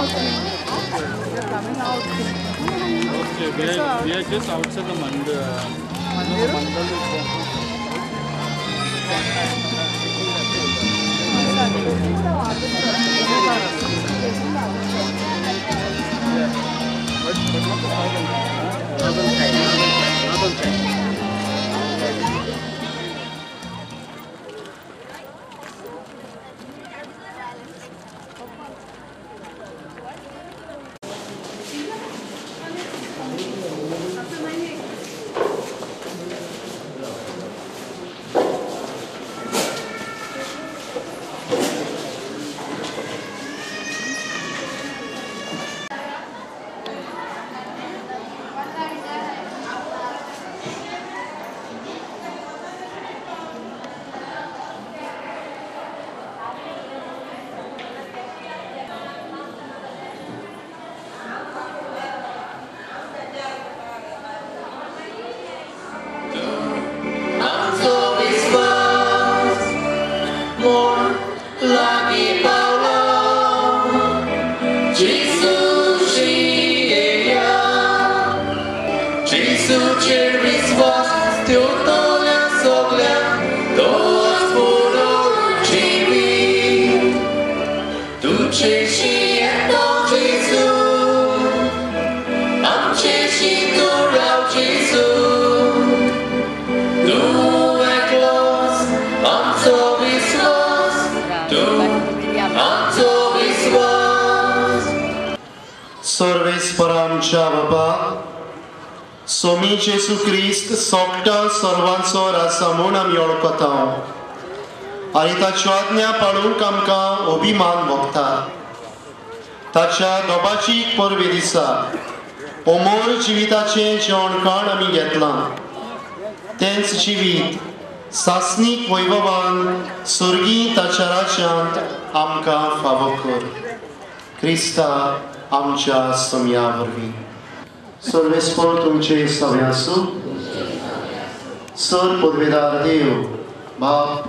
We are just outside the mandal. Sorvesperanța Baba, Somi Jesu Christ, Sokta Sarvanso Rasamuna Miolkotau. Arita Chwadnya Palun Kamka Obiman Bokta. Tacha Dobachi Porvidisa. Omor Jivitache Jonkan Ami Getlan. Tens Jivit. Sasnik Voivovan. Surgi Tacharachant Amka Favokur. Krista आमच्या समयावरवी सर्वेस्पर तुमचे सव्यासू sir पदवेदार देव बाप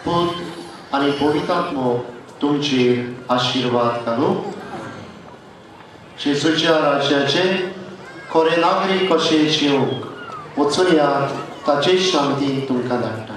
पुत आणि पवित्रात्मो तुमचे आशीर्वाद घालू जेजूच्या राज्याचे खरे नागरीक कशे जिवंक वचून यात ताचे शांती तुमकां धाडटा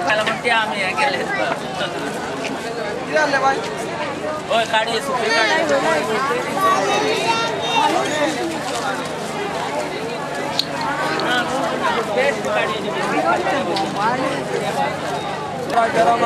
Kalau mesti kami yang kelas. Tidak lewat. Oh, kadi supi kadi. Garam.